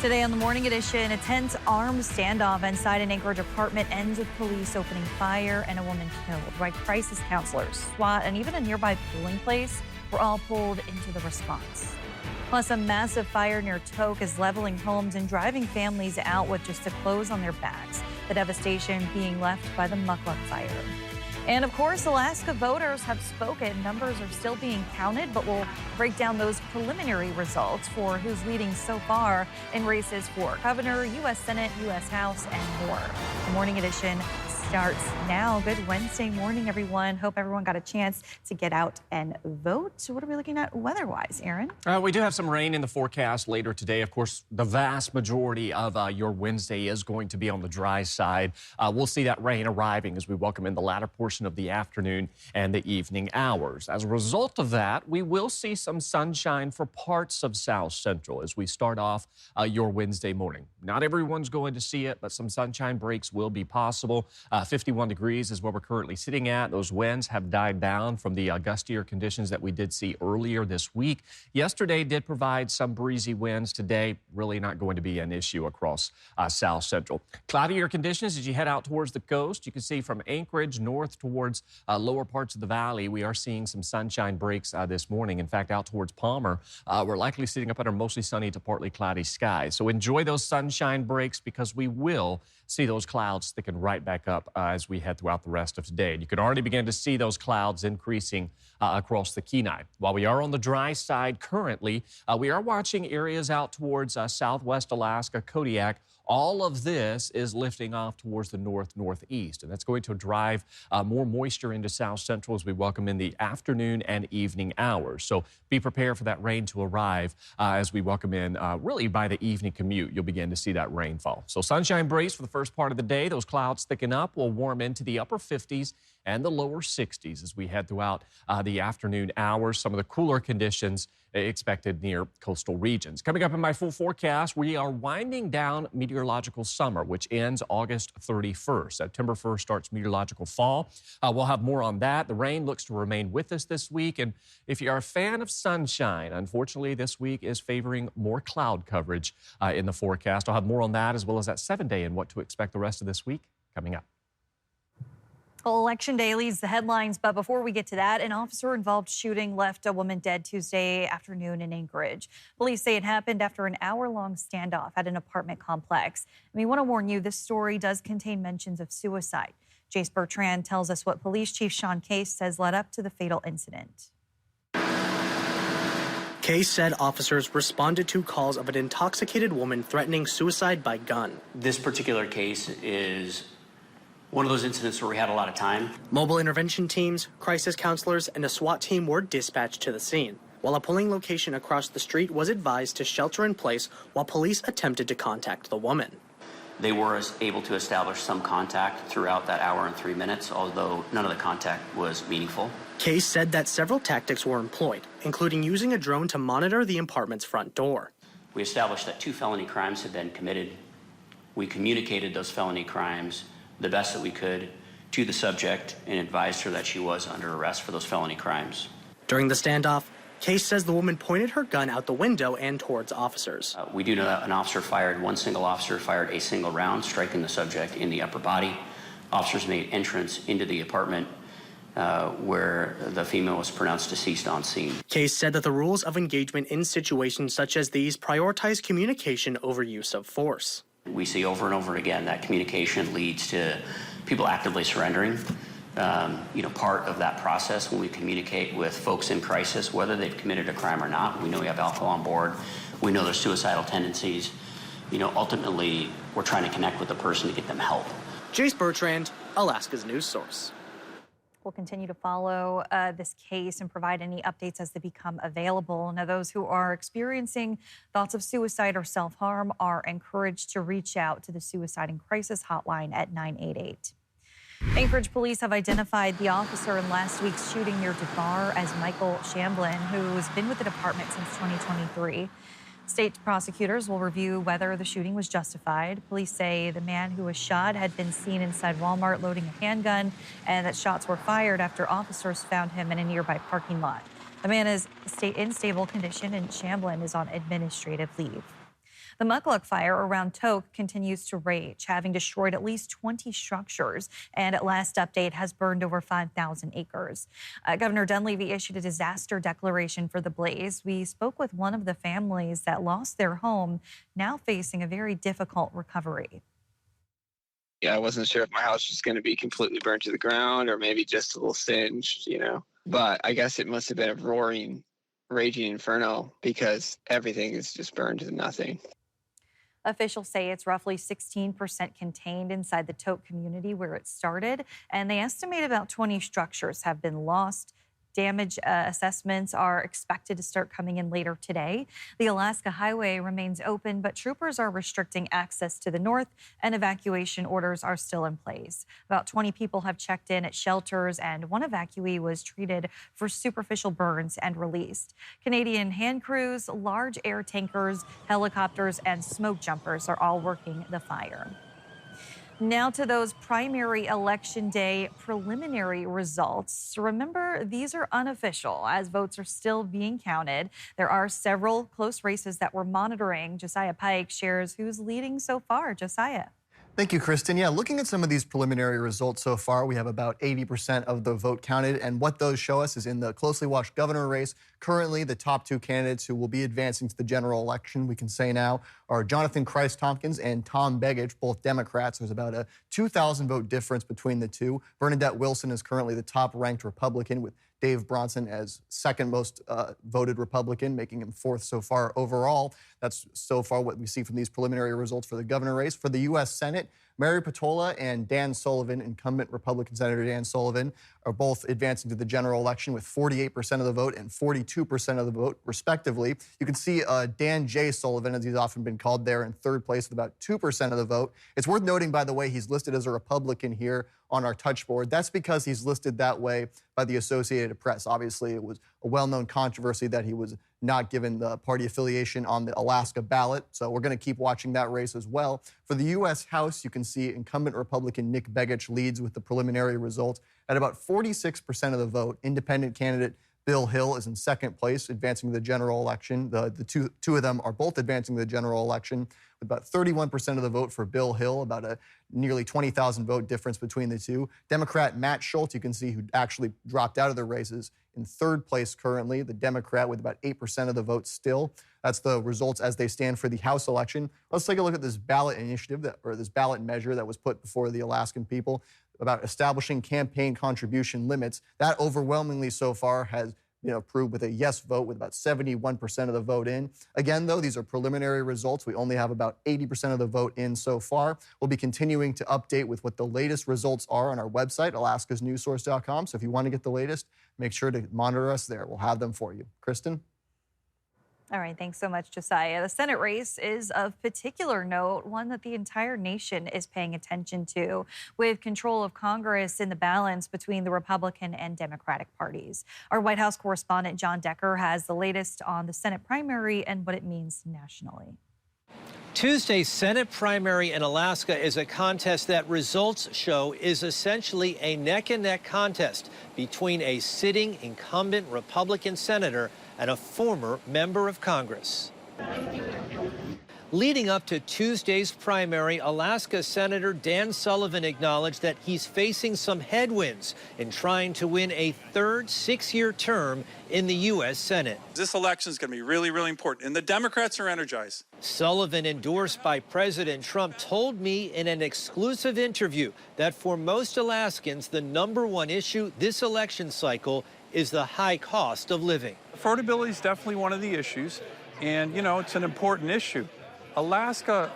Today on the Morning Edition, a tense armed standoff inside an Anchorage apartment ends with police opening fire and a woman killed. Right, crisis counselors, SWAT, and even a nearby polling place were all pulled into the response. Plus, a massive fire near Toke is leveling homes and driving families out with just the clothes on their backs. The devastation being left by the Mukluk fire. And of course, Alaska voters have spoken. Numbers are still being counted, but we'll break down those preliminary results for who's leading so far in races for governor, U.S. Senate, U.S. House, and more. The Morning Edition starts now. Good Wednesday morning, everyone. Hope everyone got a chance to get out and vote. So what are we looking at weather-wise, Aaron? We do have some rain in the forecast later today. Of course, the vast majority of your Wednesday is going to be on the dry side. We'll see that rain arriving as we welcome in the latter portion of the afternoon and the evening hours. As a result of that, we will see some sunshine for parts of South Central as we start off your Wednesday morning. Not everyone's going to see it, but some sunshine breaks will be possible. 51 degrees is where we're currently sitting at. Those winds have died down from the gustier conditions that we did see earlier this week. Yesterday did provide some breezy winds. Today, really not going to be an issue across South Central. Cloudier conditions as you head out towards the coast. You can see from Anchorage north towards lower parts of the valley, we are seeing some sunshine breaks this morning. In fact, out towards Palmer, we're likely sitting up under mostly sunny to partly cloudy skies. So enjoy those sunshine breaks because we will see those clouds thicken right back up as we head throughout the rest of today. And you can already begin to see those clouds increasing across the Kenai. While we are on the dry side currently, we are watching areas out towards southwest Alaska, Kodiak. All of this is lifting off towards the northeast, and that's going to drive more moisture into South Central as we welcome in the afternoon and evening hours. So be prepared for that rain to arrive as we welcome in really by the evening commute. You'll begin to see that rainfall. So sunshine breaks for the first part of the day. Those clouds thicken up. Will warm into the upper 50s and the lower 60s as we head throughout the afternoon hours. Some of the cooler conditions expected near coastal regions. Coming up in my full forecast, we are winding down meteorological summer, which ends August 31st. September 1st starts meteorological fall. We'll have more on that. The rain looks to remain with us this week. And if you are a fan of sunshine, unfortunately, this week is favoring more cloud coverage in the forecast. I'll have more on that as well as that 7-day and what to expect the rest of this week coming up. Well, Election Day leads the headlines, but before we get to that, an officer-involved shooting left a woman dead Tuesday afternoon in Anchorage. Police say it happened after an hour-long standoff at an apartment complex. And we want to warn you, this story does contain mentions of suicide. Jace Bertrand tells us what Police Chief Sean Case says led up to the fatal incident. Case said officers responded to calls of an intoxicated woman threatening suicide by gun. This particular case is one of those incidents where we had a lot of time. Mobile intervention teams, crisis counselors, and a SWAT team were dispatched to the scene, while a polling location across the street was advised to shelter in place while police attempted to contact the woman. They were able to establish some contact throughout that hour and 3 minutes, although none of the contact was meaningful. Case said that several tactics were employed, including using a drone to monitor the apartment's front door. We established that 2 felony crimes had been committed. We communicated those felony crimes the best that we could to the subject and advised her that she was under arrest for those felony crimes. During the standoff, Case says the woman pointed her gun out the window and towards officers. We do know that one single officer fired a single round, striking the subject in the upper body. Officers made entrance into the apartment where the female was pronounced deceased on scene. Case said that the rules of engagement in situations such as these prioritize communication over use of force. We see over and over again that communication leads to people actively surrendering. Part of that process when we communicate with folks in crisis, whether they've committed a crime or not, we know we have alcohol on board, we know there's suicidal tendencies. Ultimately, we're trying to connect with the person to get them help. Jace Bertrand, Alaska's news source. We'll continue to follow this case and provide any updates as they become available. Now, those who are experiencing thoughts of suicide or self-harm are encouraged to reach out to the Suicide and Crisis Hotline at 988. Anchorage police have identified the officer in last week's shooting near DeBar as Michael Shamblin, who's been with the department since 2023. State prosecutors will review whether the shooting was justified. Police say the man who was shot had been seen inside Walmart loading a handgun and that shots were fired after officers found him in a nearby parking lot. The man is in stable condition and Shamblin is on administrative leave. The Mukluk fire around Tok continues to rage, having destroyed at least 20 structures, and at last update has burned over 5,000 acres. Governor Dunleavy issued a disaster declaration for the blaze. We spoke with one of the families that lost their home, now facing a very difficult recovery. Yeah, I wasn't sure if my house was going to be completely burned to the ground or maybe just a little singed, But I guess it must have been a roaring, raging inferno because everything is just burned to nothing. Officials say it's roughly 16% contained inside the Tok community where it started, and they estimate about 20 structures have been lost. Damage assessments are expected to start coming in later today. The Alaska Highway remains open, but troopers are restricting access to the north, and evacuation orders are still in place. About 20 people have checked in at shelters, and one evacuee was treated for superficial burns and released. Canadian hand crews, large air tankers, helicopters, and smoke jumpers are all working the fire. Now to those primary election day preliminary results. Remember, these are unofficial as votes are still being counted. There are several close races that we're monitoring. Josiah Pike shares who's leading so far. Josiah. Thank you, Kristen. Yeah, looking at some of these preliminary results so far, we have about 80% of the vote counted. And what those show us is in the closely watched governor race. Currently, the top two candidates who will be advancing to the general election, we can say now, are Jonathan Christ-Tompkins and Tom Begich, both Democrats. There's about a 2,000 vote difference between the two. Bernadette Wilson is currently the top ranked Republican, with Dave Bronson as second most voted Republican, making him fourth so far overall. That's so far what we see from these preliminary results for the governor race. For the U.S. Senate, Mary Patola and Dan Sullivan, incumbent Republican Senator Dan Sullivan, are both advancing to the general election with 48% of the vote and 42% of the vote, respectively. You can see Dan J. Sullivan, as he's often been called, there in third place with about 2% of the vote. It's worth noting, by the way, he's listed as a Republican here on our touchboard. That's because he's listed that way by the Associated Press. Obviously, it was a well-known controversy that he was not given the party affiliation on the Alaska ballot. So we're going to keep watching that race as well. For the U.S. House, you can see incumbent Republican Nick Begich leads with the preliminary results at about 46% of the vote. Independent candidate Bill Hill is in second place, advancing to the general election. The two of them are both advancing to the general election, with about 31% of the vote for Bill Hill, about a nearly 20,000 vote difference between the two. Democrat Matt Schultz, you can see, who actually dropped out of the races, in third place currently, the Democrat with about 8% of the vote still. That's the results as they stand for the House election. Let's take a look at this ballot initiative, or this ballot measure that was put before the Alaskan people about establishing campaign contribution limits. That overwhelmingly so far has approved with a yes vote, with about 71% of the vote in. Again, though, these are preliminary results. We only have about 80% of the vote in so far. We'll be continuing to update with what the latest results are on our website, alaskasnewssource.com. So if you want to get the latest, make sure to monitor us there. We'll have them for you. Kristen? All right, thanks so much, Josiah. The Senate race is of particular note, one that the entire nation is paying attention to, with control of Congress in the balance between the Republican and Democratic parties. Our White House correspondent John Decker has the latest on the Senate primary and what it means nationally. Tuesday's Senate primary in Alaska is a contest that results show is essentially a neck-and-neck contest between a sitting incumbent Republican senator and a former member of Congress. Leading up to Tuesday's primary, Alaska Senator Dan Sullivan acknowledged that he's facing some headwinds in trying to win a third six-year term in the U.S. Senate. This election is going to be really, really important, and the Democrats are energized. Sullivan, endorsed by President Trump, told me in an exclusive interview that for most Alaskans, the #1 issue this election cycle is the high cost of living. Affordability is definitely one of the issues, and, it's an important issue. Alaska,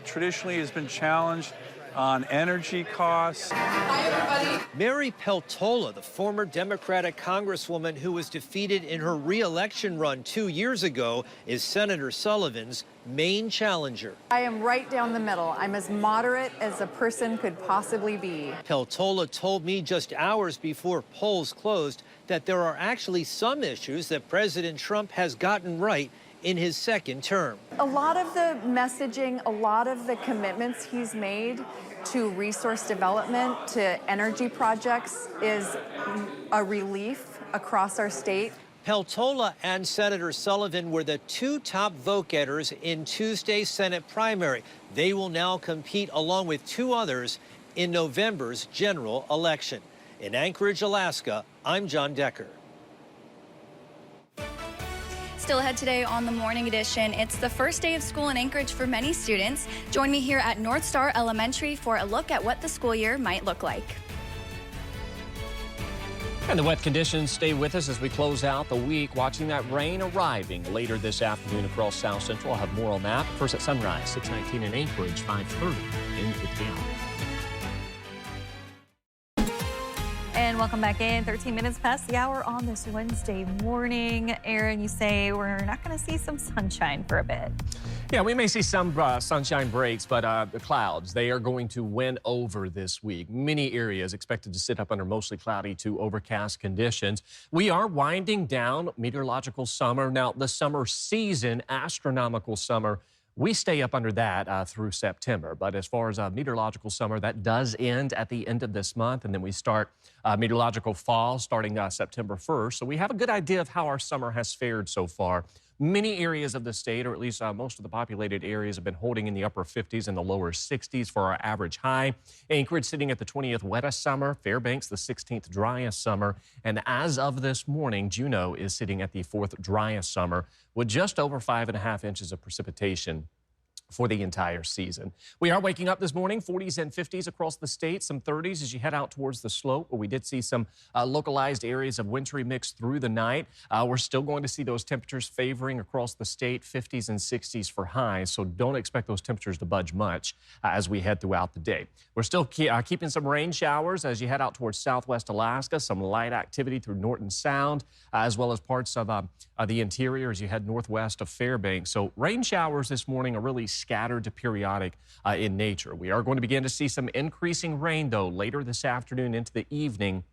traditionally has been challenged on energy costs. Hi, everybody. Mary Peltola, the former Democratic Congresswoman who was defeated in her re-election run 2 years ago, is Senator Sullivan's main challenger. I am right down the middle. I'm as moderate as a person could possibly be. Peltola told me just hours before polls closed that there are actually some issues that President Trump has gotten right in his second term. A lot of the messaging, a lot of the commitments he's made to resource development, to energy projects, is a relief across our state. Peltola and Senator Sullivan were the two top vote-getters in Tuesday's Senate primary. They will now compete along with two others in November's general election. In Anchorage, Alaska, I'm John Decker. Still ahead today on the Morning Edition, it's the first day of school in Anchorage for many students. Join me here at North Star Elementary for a look at what the school year might look like. And the wet conditions stay with us as we close out the week, watching that rain arriving later this afternoon across South Central. I'll have more on that. First at sunrise, 6:19 in Anchorage, 5:30 in Cupertino. And welcome back in. 13 minutes past the hour on this Wednesday morning. Aaron, you say we're not going to see some sunshine for a bit. Yeah, we may see some sunshine breaks, but the clouds, they are going to win over this week. Many areas expected to sit up under mostly cloudy to overcast conditions. We are winding down meteorological summer. Now, the summer season, astronomical summer, we stay up under that through September. But as far as meteorological summer, that does end at the end of this month. And then we start meteorological fall starting September 1st. So we have a good idea of how our summer has fared so far. Many areas of the state, or at least most of the populated areas, have been holding in the upper 50s and the lower 60s for our average high. Anchorage sitting at the 20th wettest summer, Fairbanks the 16th driest summer, and as of this morning, Juneau is sitting at the 4th driest summer with just over 5.5 inches of precipitation for the entire season. We are waking up this morning, 40s and 50s across the state, some 30s as you head out towards the slope, where we did see some localized areas of wintry mix through the night. We're still going to see those temperatures favoring across the state, 50s and 60s for highs, so don't expect those temperatures to budge much as we head throughout the day. We're still keeping some rain showers as you head out towards southwest Alaska, some light activity through Norton Sound, as well as parts of the interior as you head northwest of Fairbanks. So rain showers this morning are really scattered to periodic in nature. We are going to begin to see some increasing rain, though, later this afternoon into the evening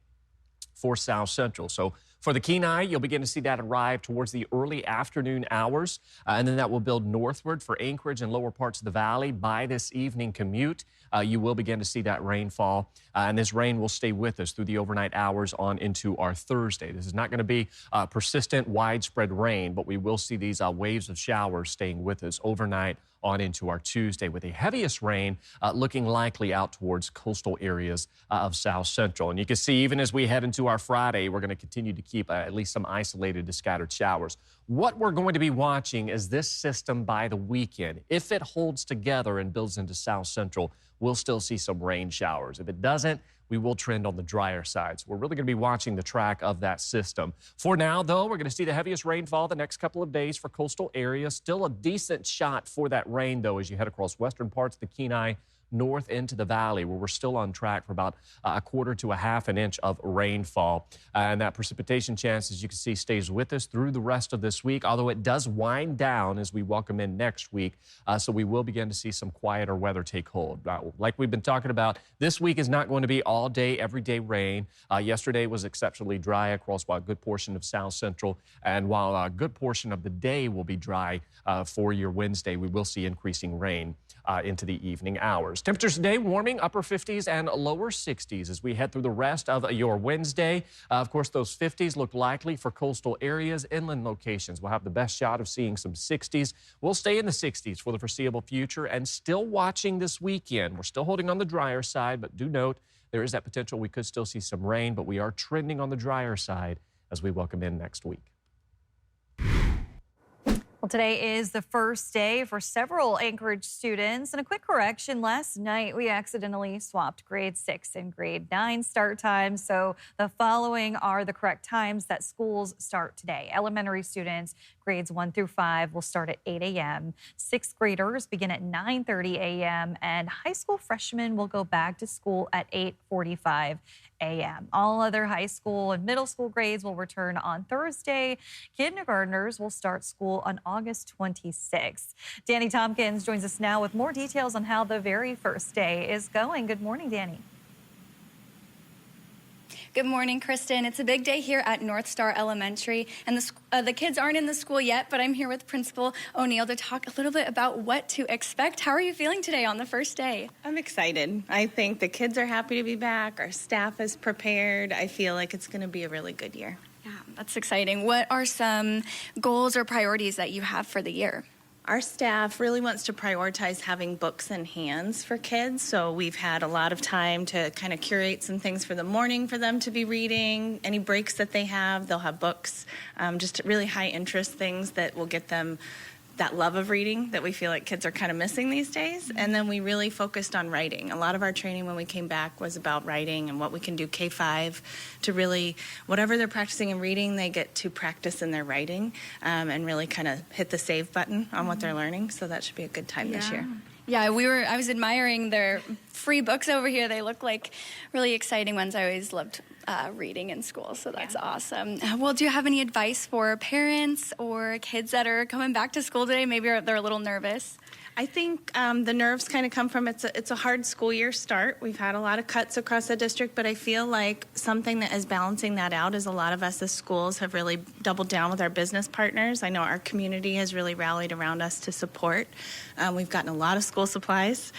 for South Central. So for the Kenai, you'll begin to see that arrive towards the early afternoon hours, and then that will build northward for Anchorage and lower parts of the valley. By this evening commute, you will begin to see that rainfall, and this rain will stay with us through the overnight hours on into our Thursday. This is not going to be persistent, widespread rain, but we will see these waves of showers staying with us overnight on into our Tuesday, with the heaviest rain looking likely out towards coastal areas of South Central. And you can see even as we head into our Friday, we're going to continue to keep at least some isolated to scattered showers. What we're going to be watching is this system by the weekend. If it holds together and builds into South Central, we'll still see some rain showers. If it doesn't, we will trend on the drier side. So we're really going to be watching the track of that system. For now, though, we're going to see the heaviest rainfall the next couple of days for coastal areas. Still a decent shot for that rain, though, as you head across western parts of the Kenai, north into the valley, where we're still on track for about 1/4 to 1/2 inch of rainfall. And that precipitation chance, as you can see, stays with us through the rest of this week, although it does wind down as we welcome in next week. So we will begin to see some quieter weather take hold. Like we've been talking about, this week is not going to be all day, everyday rain. Yesterday was exceptionally dry across a good portion of South Central. And while a good portion of the day will be dry for your Wednesday, we will see increasing rain into the evening hours. Temperatures today warming, upper 50s and lower 60s as we head through the rest of your Wednesday. Of course, those 50s look likely for coastal areas, inland locations. We'll have the best shot of seeing some 60s. We'll stay in the 60s for the foreseeable future, and still watching this weekend. We're still holding on the drier side, but do note there is that potential we could still see some rain, but we are trending on the drier side as we welcome in next week. Well, today is the first day for several Anchorage students. And a quick correction, last night we accidentally swapped grade 6 and grade 9 start times. So the following are the correct times that schools start today. Elementary students, grades 1 through 5, will start at 8 a.m. Sixth graders begin at 9:30 a.m. And high school freshmen will go back to school at 8:45 a.m. All other high school and middle school grades will return on Thursday. Kindergartners will start school on August 26th. Danny Tompkins joins us now with more details on how the very first day is going. Good morning, Danny. Good morning, Kristen. It's a big day here at North Star Elementary, and the kids aren't in the school yet, but I'm here with Principal O'Neill to talk a little bit about what to expect. How are you feeling today on the first day? I'm excited. I think the kids are happy to be back. Our staff is prepared. I feel like it's going to be a really good year. Yeah. That's exciting. What are some goals or priorities that you have for the year? Our staff really wants to prioritize having books in hands for kids. So we've had a lot of time to kind of curate some things for the morning for them to be reading. Any breaks that they have, they'll have books, just really high interest things that will get them that love of reading that we feel like kids are kind of missing these days. And then we really focused on writing. A lot of our training when we came back was about writing and what we can do K-5 to really, whatever they're practicing in reading, they get to practice in their writing and really kind of hit the save button on what they're learning. So that should be a good time this year. Yeah, I was admiring their free books over here. They look like really exciting ones. I always loved reading in school, so that's awesome. Well, do you have any advice for parents or kids that are coming back to school today? Maybe they're a little nervous. I think the nerves kind of come from it's a hard school year start. We've had a lot of cuts across the district, but I feel like something that is balancing that out is a lot of us as schools have really doubled down with our business partners. I know our community has really rallied around us to support. We've gotten a lot of school supplies.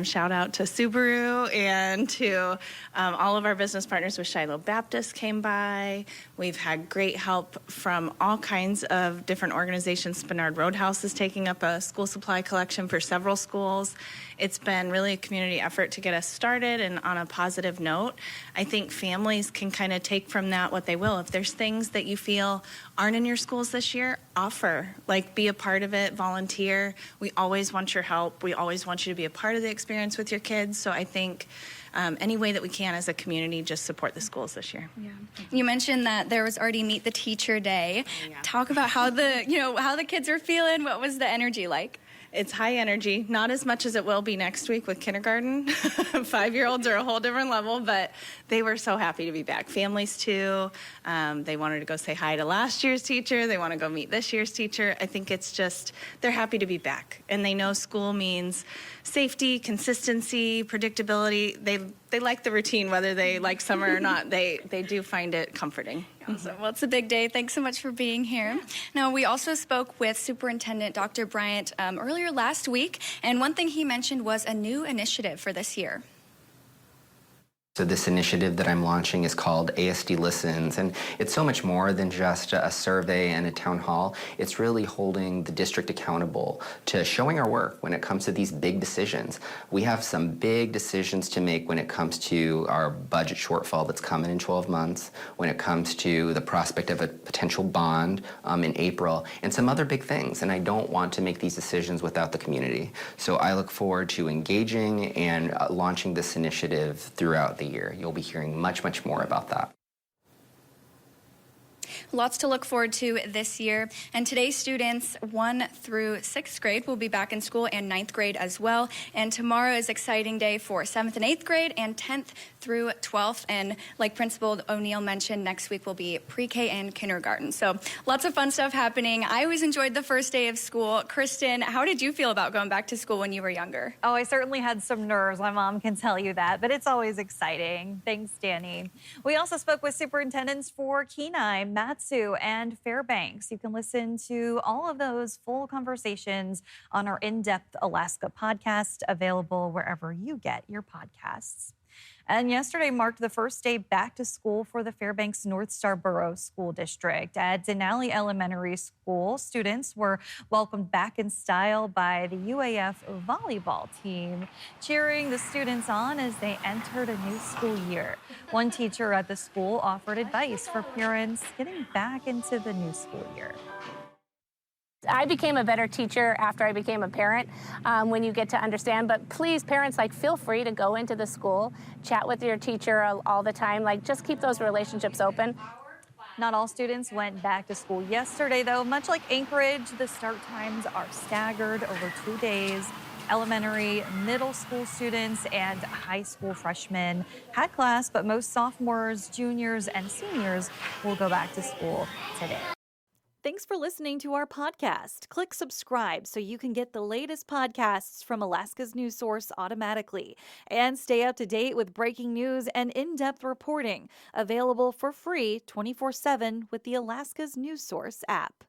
Shout out to Subaru and to all of our business partners with Shiloh Baptist came by. We've had great help from all kinds of different organizations. Spenard Roadhouse is taking up a school supply collection for several schools. It's been really a community effort to get us started and on a positive note. I think families can kind of take from that what they will. If there's things that you feel aren't in your schools this year, offer, like be a part of it, volunteer. We always want your help. We always want you to be a part of the experience with your kids. So I think any way that we can as a community, just support the schools this year. Yeah. You mentioned that there was already Meet the Teacher Day. Talk about how the kids are feeling. What was the energy like? It's high energy, not as much as it will be next week with kindergarten. 5-year-olds are a whole different level, but they were so happy to be back. Families too. They wanted to go say hi to last year's teacher. They want to go meet this year's teacher. I think it's just, they're happy to be back. And they know school means safety, consistency, predictability. They like the routine, whether they like summer or not. They do find it comforting. Awesome. Well, it's a big day. Thanks so much for being here. Now, we also spoke with Superintendent Dr. Bryant earlier last week, and one thing he mentioned was a new initiative for this year. So this initiative that I'm launching is called ASD Listens, and it's so much more than just a survey and a town hall. It's really holding the district accountable to showing our work when it comes to these big decisions. We have some big decisions to make when it comes to our budget shortfall that's coming in 12 months, when it comes to the prospect of a potential bond in April, and some other big things. And I don't want to make these decisions without the community. So I look forward to engaging and launching this initiative throughout the year. You'll be hearing much, much more about that. Lots to look forward to this year. And today's students 1 through 6th grade will be back in school, and 9th grade as well. And tomorrow is an exciting day for 7th and 8th grade and 10th through 12th. And like Principal O'Neill mentioned, next week will be pre-K and kindergarten. So lots of fun stuff happening. I always enjoyed the first day of school. Kristen, how did you feel about going back to school when you were younger? Oh, I certainly had some nerves. My mom can tell you that, but it's always exciting. Thanks, Danny. We also spoke with superintendents for Kenai, Matsu, and Fairbanks. You can listen to all of those full conversations on our In-Depth Alaska podcast, available wherever you get your podcasts. And yesterday marked the first day back to school for the Fairbanks North Star Borough School District. At Denali Elementary School, students were welcomed back in style by the UAF volleyball team, cheering the students on as they entered a new school year. One teacher at the school offered advice for parents getting back into the new school year. I became a better teacher after I became a parent when you get to understand. But please, parents, feel free to go into the school, chat with your teacher all the time. Just keep those relationships open. Not all students went back to school yesterday, though. Much like Anchorage, the start times are staggered over 2 days. Elementary, middle school students, and high school freshmen had class, but most sophomores, juniors, and seniors will go back to school today. Thanks for listening to our podcast. Click subscribe so you can get the latest podcasts from Alaska's news source automatically. And stay up to date with breaking news and in-depth reporting. Available for free 24/7 with the Alaska's news source app.